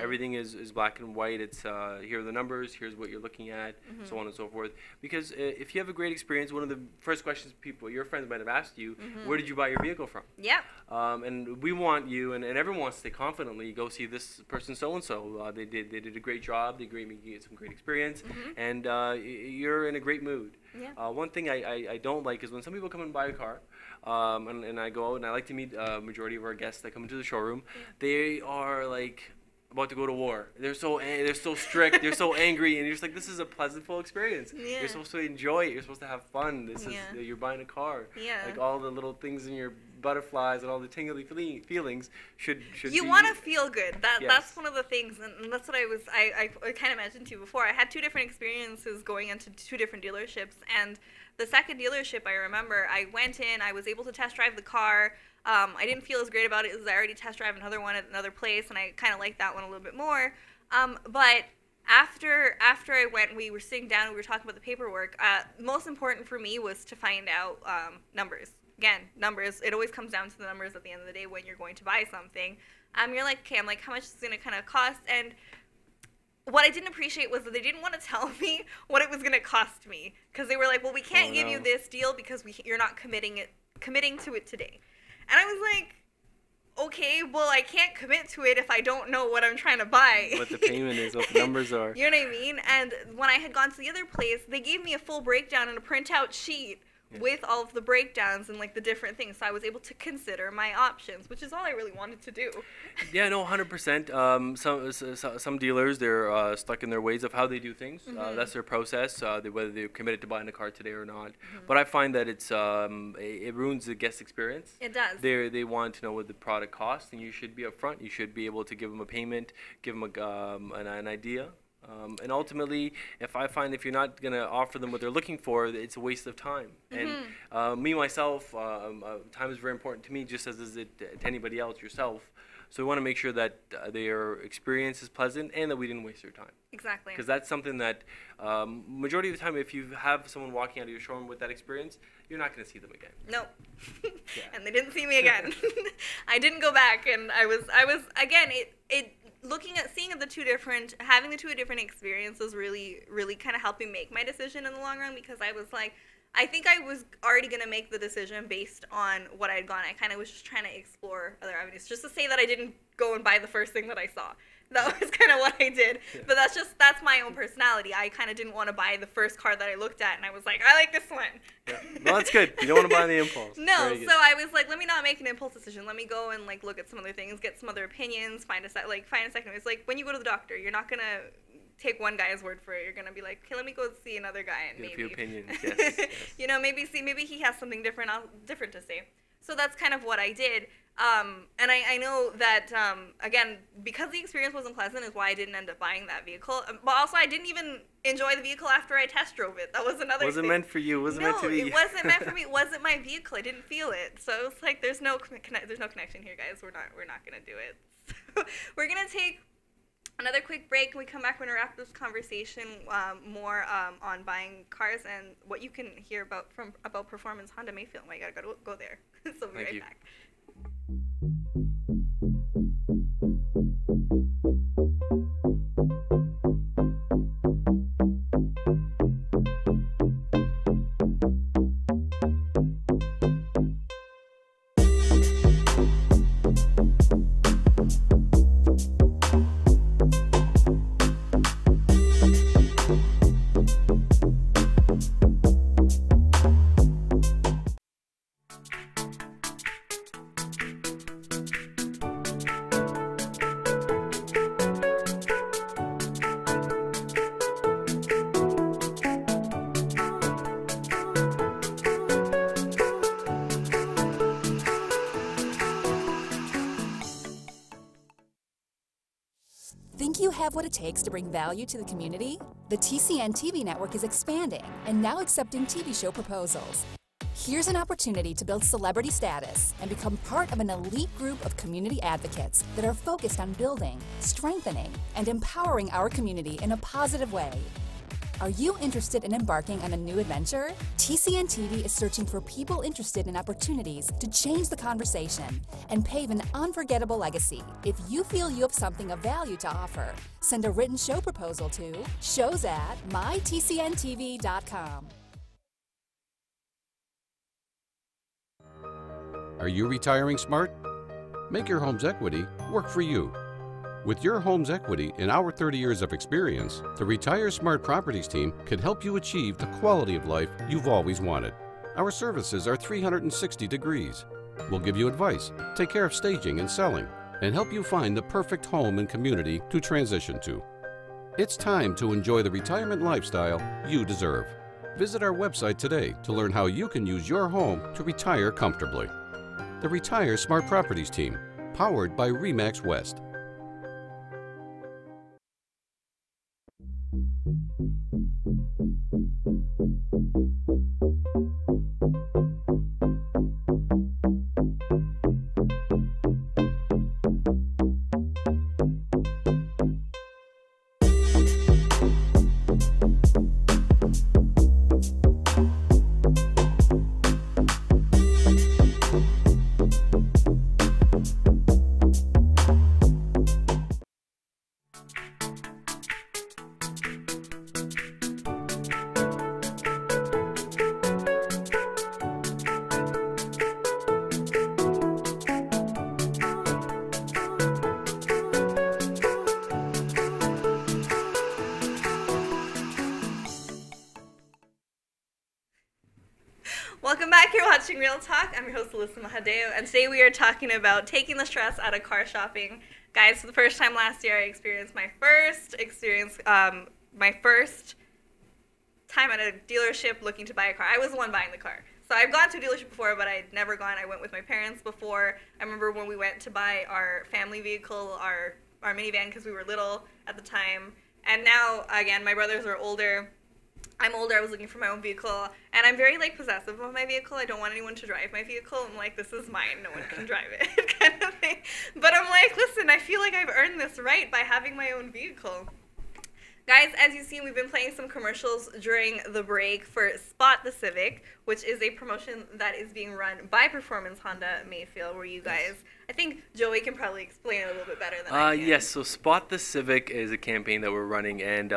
Everything is black and white. It's here are the numbers, here's what you're looking at, so on and so forth. Because if you have a great experience, one of the first questions your friends might have asked you, where did you buy your vehicle from? Yeah. And we want you, and everyone wants to say confidently, go see this person so-and-so. They did a great job. They get some great experience, and you're in a great mood. Yeah. One thing I don't like is when some people come and buy a car, and I go out and I like to meet majority of our guests that come into the showroom. They are like about to go to war. They're so strict. They're so angry, and you're just like, this is a pleasurable experience. Yeah. You're supposed to enjoy it. You're supposed to have fun. This is you're buying a car. Yeah. Like all the little things in your butterflies and all the tingly feelings should you want to feel good. That's one of the things, and that's what I kind of mentioned to you before. I had two different experiences going into two different dealerships, and the second dealership, I remember I went in, I was able to test drive the car. I didn't feel as great about it as I already test drive another one at another place, and I kind of liked that one a little bit more. But after I went, we were sitting down and we were talking about the paperwork. Most important for me was to find out numbers. Again, numbers. It always comes down to the numbers at the end of the day when you're going to buy something. You're like, okay, how much is it going to kind of cost? And what I didn't appreciate was that they didn't want to tell me what it was going to cost me, because they were like, well, we can't give you this deal because you're not committing to it today. And I was like, okay, well, I can't commit to it if I don't know what I'm trying to buy. What the payment is, what the numbers are. You know what I mean? And when I had gone to the other place, they gave me a full breakdown and a printout sheet with all of the breakdowns and like the different things. So I was able to consider my options, which is all I really wanted to do. Yeah, no, 100%. Some dealers, they're stuck in their ways of how they do things. That's their process, whether they're committed to buying a car today or not. But I find that it ruins the guest experience. It does. They want to know what the product costs, and you should be upfront. You should be able to give them a payment, give them an idea. And ultimately, if you're not going to offer them what they're looking for, it's a waste of time. And me, myself, time is very important to me, just as is it to anybody else, yourself. So we want to make sure that their experience is pleasant and that we didn't waste their time. Exactly. Because that's something that majority of the time, if you have someone walking out of your showroom with that experience, you're not going to see them again. No. And they didn't see me again. I didn't go back, and I was again, having the two different experiences really kind of helped me make my decision in the long run, because I was like, I think I was already going to make the decision based on what I'd gone. I kind of was just trying to explore other avenues, just to say that I didn't go and buy the first thing that I saw. That was kind of what I did. Yeah. But that's my own personality. I kind of didn't want to buy the first car that I looked at, and I was like, I like this one. Yeah. Well, that's good. You don't want to buy the impulse. No, so I was like, let me not make an impulse decision. Let me go and like look at some other things, get some other opinions, find a second. It's like when you go to the doctor, you're not going to take one guy's word for it. You're going to be like, okay, let me go see another guy, and get maybe a few opinions. Yes. Maybe he has something different to say. So that's kind of what I did. And I know that, again, because the experience wasn't pleasant is why I didn't end up buying that vehicle. But also, I didn't even enjoy the vehicle after I test drove it. That was another thing. Meant for you. Wasn't meant to be. No, it wasn't meant for me. It wasn't my vehicle. I didn't feel it. So it was like, there's no connection here, guys. We're not going to do it. So we're going to take another quick break. When we come back, we're going to wrap this conversation more on buying cars and what you can hear about Performance Honda Mayfield. Well, you got to go there. So we'll be right back. Think you have what it takes to bring value to the community? The TCN TV network is expanding and now accepting TV show proposals. Here's an opportunity to build celebrity status and become part of an elite group of community advocates that are focused on building, strengthening, and empowering our community in a positive way. Are you interested in embarking on a new adventure? TCN TV is searching for people interested in opportunities to change the conversation and pave an unforgettable legacy. If you feel you have something of value to offer, send a written show proposal to shows@mytcntv.com. Are you retiring smart? Make your home's equity work for you. With your home's equity in our 30 years of experience, the Retire Smart Properties team can help you achieve the quality of life you've always wanted. Our services are 360 degrees. We'll give you advice, take care of staging and selling, and help you find the perfect home and community to transition to. It's time to enjoy the retirement lifestyle you deserve. Visit our website today to learn how you can use your home to retire comfortably. The Retire Smart Properties team, powered by RE/MAX West. Welcome back. You're watching Real Talk. I'm your host, Alyssa Mahadeo, and today we are talking about taking the stress out of car shopping. Guys, for the first time last year, I experienced my first time at a dealership looking to buy a car. I was the one buying the car. So I've gone to a dealership before, but I'd never gone. I went with my parents before. I remember when we went to buy our family vehicle, our minivan, because we were little at the time. And now, again, my brothers are older. I'm older, I was looking for my own vehicle, and I'm very, possessive of my vehicle. I don't want anyone to drive my vehicle. I'm like, this is mine, no one can drive it, kind of thing. But I'm like, listen, I feel like I've earned this right by having my own vehicle. Guys, as you've seen, we've been playing some commercials during the break for Spot the Civic, which is a promotion that is being run by Performance Honda Mayfield, where you guys, I think Joey can probably explain it a little bit better than I can. Yes, so Spot the Civic is a campaign that we're running, and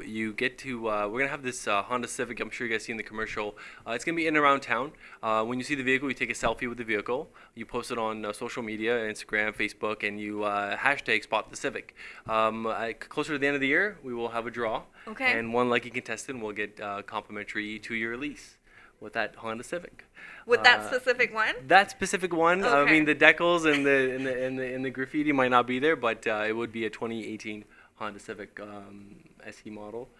you get to, we're going to have this Honda Civic, I'm sure you guys seen the commercial. It's going to be in and around town. When you see the vehicle, you take a selfie with the vehicle, you post it on social media, Instagram, Facebook, and you hashtag Spot the Civic. Closer to the end of the year, we will have a draw, okay, and one lucky contestant will get complimentary 2-year lease with that Honda Civic. With that specific one? That specific one. Okay. I mean, the decals and the graffiti might not be there, but it would be a 2018 Honda Civic SE model,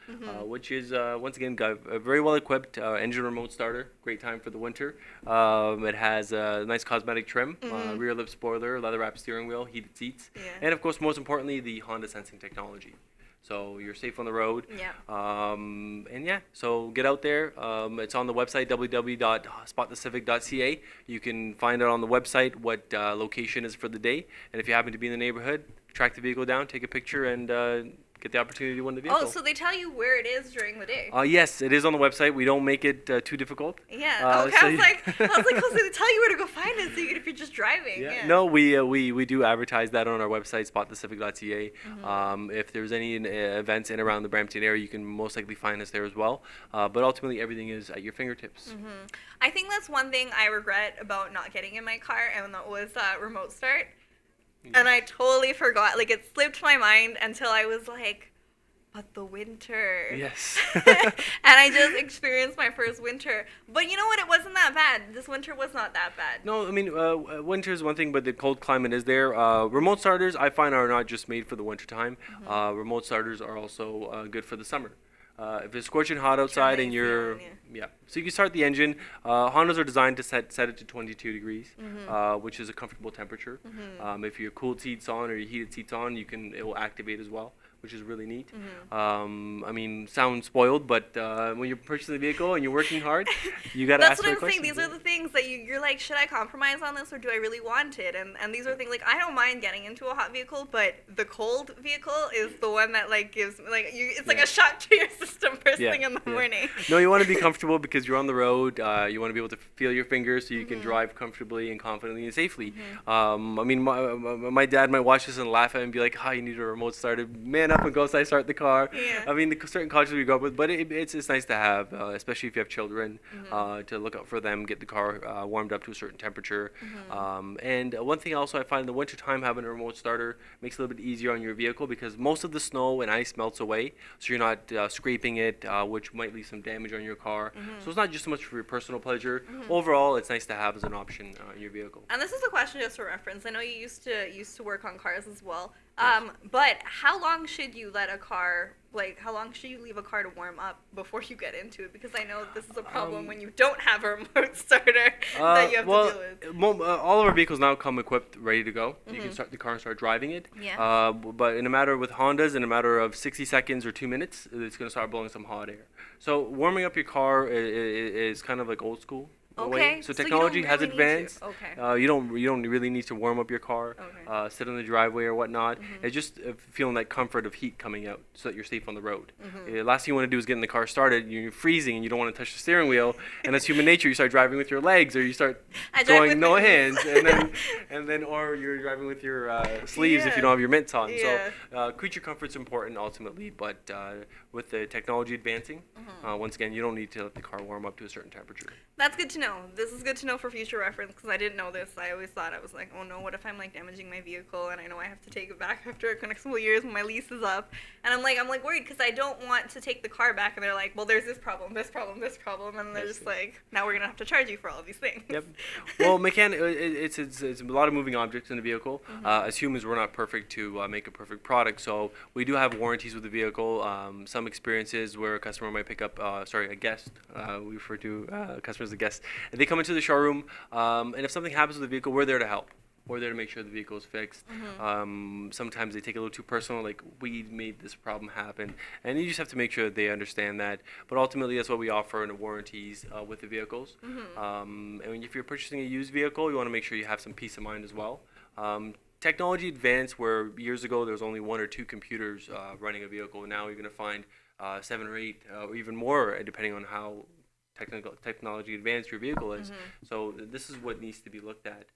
which is once again got a very well equipped engine remote starter. Great time for the winter. It has a nice cosmetic trim, rear lip spoiler, leather wrapped steering wheel, heated seats, and of course, most importantly, the Honda sensing technology. so you're safe on the road. Yeah. And yeah, so get out there. It's on the website www.spotthecivic.ca. You can find out on the website what location is for the day, and if you happen to be in the neighborhood, track the vehicle down, take a picture, and get the opportunity to win the vehicle. Oh, so they tell you where it is during the day? Yes, it is on the website. We don't make it too difficult. Yeah. Okay. So I was like, oh, so they tell you where to go find it, so even if you're just driving. Yeah. Yeah. No, we do advertise that on our website, spotthecivic.ca. If there's any events in around the Brampton area, you can most likely find us there as well. But ultimately, everything is at your fingertips. I think that's one thing I regret about not getting in my car, and that was remote start. And I totally forgot. Like, it slipped my mind until I was like, but the winter. Yes. And I just experienced my first winter. But you know what? It wasn't that bad. This winter was not that bad. No, I mean, winter is one thing, but the cold climate is there. Remote starters, I find, are not just made for the winter time. Remote starters are also good for the summer. If it's scorching hot outside and you're, so you can start the engine. Hondas are designed to set it to 22 degrees, which is a comfortable temperature. If your cooled seats on or your heated seats on, it will activate as well, which is really neat. I mean, sounds spoiled, but when you're purchasing the vehicle and you're working hard, you got to ask the questions. That's what I'm saying. These are the things that you're like, should I compromise on this or do I really want it? And these are things, like, I don't mind getting into a hot vehicle, but the cold vehicle is the one that, like, gives, like, it's like a shock to your system first thing in the morning. No, you want to be comfortable because you're on the road. You want to be able to feel your fingers so you can drive comfortably and confidently and safely. I mean, my dad might watch this and laugh at me and be like, "Oh, you need a remote starter. Man up and go outside, start the car." I mean, the certain cautions we go up with, but it's nice to have, especially if you have children, to look out for them, get the car warmed up to a certain temperature. And one thing also I find in the wintertime, having a remote starter makes it a little bit easier on your vehicle because most of the snow and ice melts away, so you're not scraping it, which might leave some damage on your car. So it's not just so much for your personal pleasure. Overall, it's nice to have as an option in your vehicle. And this is a question just for reference. I know you used to work on cars as well. But how long should you let a car, like, how long should you leave a car to warm up before you get into it? Because I know this is a problem when you don't have a remote starter that you have to deal with. All of our vehicles now come equipped, ready to go. You can start the car and start driving it. But in a matter with Hondas, in a matter of 60 seconds or 2 minutes, it's going to start blowing some hot air. So warming up your car is kind of like old school. Okay. So technology has advanced. Okay. You don't really need to warm up your car, sit in the driveway or whatnot. It's just feeling that comfort of heat coming out so that you're safe on the road. Last thing you want to do is get in the car started. You're freezing and you don't want to touch the steering wheel. And as human nature, you start driving with your legs or you start going no hands, and then or you're driving with your sleeves if you don't have your mitts on. So creature comfort's important ultimately, but with the technology advancing, once again, you don't need to let the car warm up to a certain temperature. That's good to know. This is good to know for future reference because I didn't know this. I always thought, I was like, oh no, what if I'm like damaging my vehicle and I know I have to take it back after a couple of years when my lease is up. And I'm like worried because I don't want to take the car back and they're like, well, there's this problem, and they're just like, now we're gonna have to charge you for all these things. Yep. Well, it's a lot of moving objects in the vehicle. As humans, we're not perfect to make a perfect product, so we do have warranties with the vehicle. Some experiences where a customer might pick up, a guest. We refer to customers as guests. And they come into the showroom, and if something happens with the vehicle, we're there to help. We're there to make sure the vehicle is fixed. Sometimes they take it a little too personal, like, we made this problem happen. And you just have to make sure that they understand that. But ultimately, that's what we offer in the warranties with the vehicles. And if you're purchasing a used vehicle, you want to make sure you have some peace of mind as well. Technology advanced where years ago there was only 1 or 2 computers running a vehicle. Now you're going to find 7 or 8 or even more, depending on how technology advanced your vehicle is. So this is what needs to be looked at,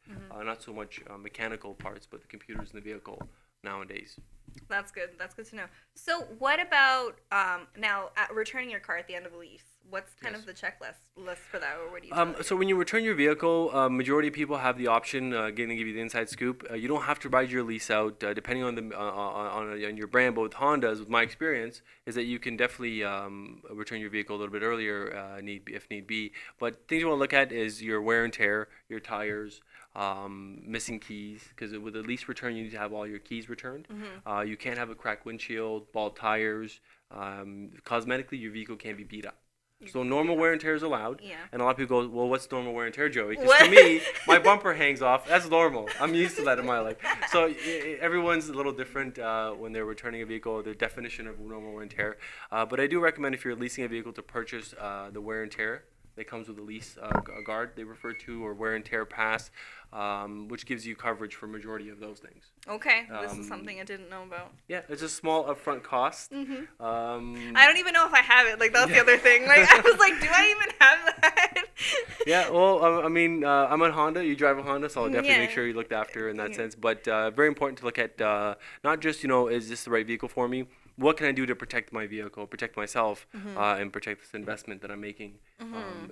not so much mechanical parts, but the computers in the vehicle nowadays. That's good. That's good to know. So what about now returning your car at the end of a lease? What's kind of the checklist for that, or what do you so when you return your vehicle, majority of people have the option, again, to give you the inside scoop, you don't have to ride your lease out, depending on the on your brand, but with Hondas, with my experience, is that you can definitely return your vehicle a little bit earlier if need be. But things you want to look at is your wear and tear, your tires, missing keys, because with a lease return, you need to have all your keys returned. You can't have a cracked windshield, bald tires. Cosmetically, your vehicle can't be beat up. So normal wear and tear is allowed. Yeah. And a lot of people go, well, what's normal wear and tear, Joey? Because to me, my bumper hangs off. That's normal. I'm used to that in my life. So everyone's a little different when they're returning a vehicle, their definition of normal wear and tear. But I do recommend if you're leasing a vehicle to purchase the wear and tear that comes with a lease guard they refer to, or wear and tear pass, which gives you coverage for majority of those things. Okay, this is something I didn't know about. Yeah, it's a small upfront cost. I don't even know if I have it. Like, that's the other thing. Like, I was like, do I even have that? Yeah, well, I mean, I'm a Honda. You drive a Honda, so I'll definitely make sure you're looked after in that sense. But very important to look at not just, is this the right vehicle for me? What can I do to protect my vehicle, protect myself, and protect this investment that I'm making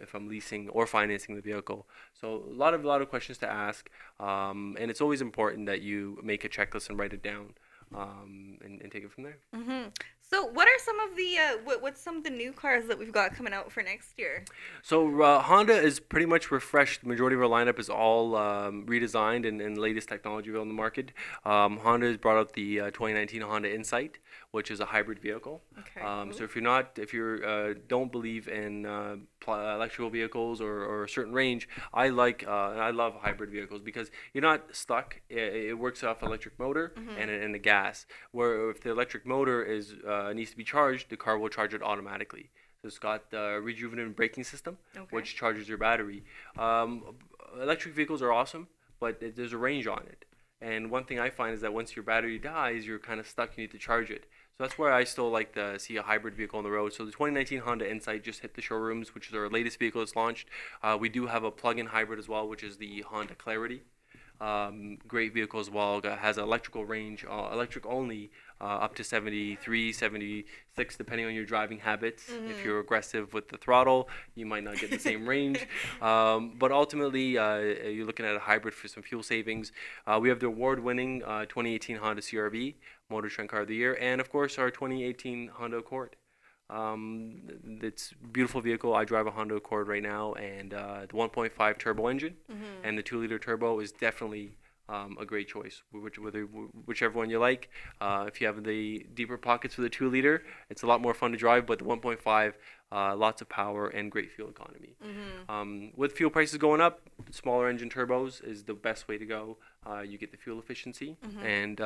if I'm leasing or financing the vehicle? So a lot of questions to ask, and it's always important that you make a checklist and write it down, and take it from there. So what are some of the what's some of the new cars that we've got coming out for next year? So Honda is pretty much refreshed. The majority of our lineup is all redesigned and latest technology on the market. Honda has brought out the 2019 Honda Insight, which is a hybrid vehicle. Okay. So if you don't believe in electrical vehicles or a certain range, I love hybrid vehicles because you're not stuck. It works off electric motor and the gas. Where if the electric motor needs to be charged, the car will charge it automatically. So it's got the rejuvenating braking system, which charges your battery. Electric vehicles are awesome, but there's a range on it. And one thing I find is that once your battery dies, you're kind of stuck. You need to charge it. So that's where I still like to see a hybrid vehicle on the road. So the 2019 Honda Insight just hit the showrooms, which is our latest vehicle that's launched. We do have a plug-in hybrid as well, which is the Honda Clarity. Great vehicle as well. Has electrical range, electric only, up to 73, 76, depending on your driving habits. If you're aggressive with the throttle, you might not get the same range. But ultimately, you're looking at a hybrid for some fuel savings. We have the award-winning 2018 Honda CR-V, Motor Trend Car of the Year, and of course our 2018 Honda Accord. It's a beautiful vehicle. I drive a Honda Accord right now, and the 1.5 turbo engine and the 2-liter turbo is definitely a great choice, whichever one you like. If you have the deeper pockets for the 2-liter, it's a lot more fun to drive, but the 1.5, lots of power and great fuel economy. With fuel prices going up, smaller engine turbos is the best way to go. You get the fuel efficiency, and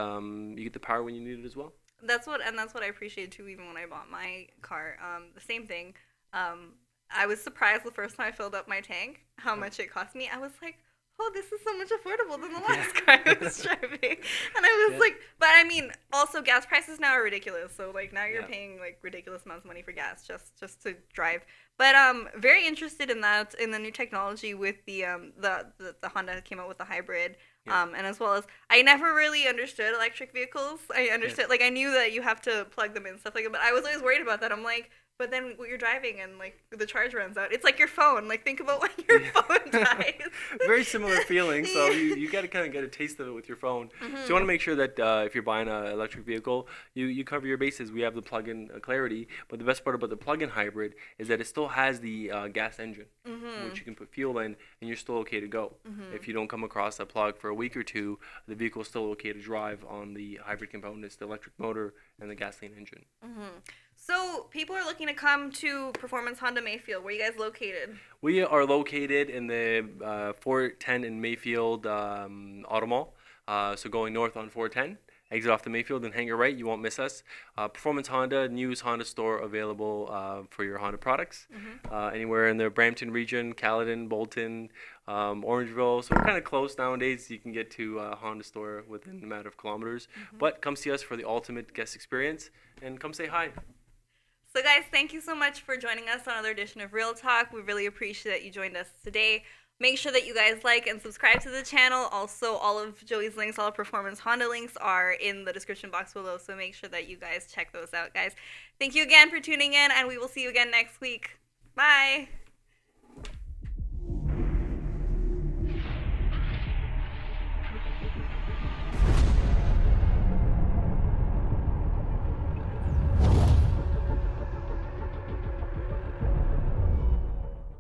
you get the power when you need it as well. That's what I appreciated too. Even when I bought my car, the same thing. I was surprised the first time I filled up my tank how much it cost me. I was like, oh, this is so much affordable than the last car I was driving. And I was like, but I mean, also gas prices now are ridiculous. So like now you're paying like ridiculous amounts of money for gas just to drive. But very interested in that, in the new technology with the Honda came out with the hybrid. And as well as, I never really understood electric vehicles. I understood, like, I knew that you have to plug them in and stuff like that, but I was always worried about that. I'm like, but then when you're driving and, like, the charge runs out, it's like your phone. Like, think about when your phone dies. Very similar feeling. So you got to kind of get a taste of it with your phone. So you want to make sure that if you're buying an electric vehicle, you cover your bases. We have the plug-in Clarity, but the best part about the plug-in hybrid is that it still has the gas engine, which you can put fuel in, and you're still okay to go. If you don't come across a plug for a week or two, the vehicle is still okay to drive on the hybrid components, the electric motor and the gasoline engine. So people are looking to come to Performance Honda Mayfield. Where are you guys located? We are located in the 410 in Mayfield Auto Mall. So going north on 410, exit off the Mayfield and hang your right. You won't miss us. Performance Honda, newest Honda store available for your Honda products. Anywhere in the Brampton region, Caledon, Bolton, Orangeville. So we're kind of close nowadays. You can get to a Honda store within a matter of kilometers. But come see us for the ultimate guest experience and come say hi. So guys, thank you so much for joining us on another edition of Real Talk. We really appreciate that you joined us today. Make sure that you guys like and subscribe to the channel. Also, all of Joey's links, all of Performance Honda links are in the description box below, so make sure that you guys check those out, guys. Thank you again for tuning in, and we will see you again next week. Bye!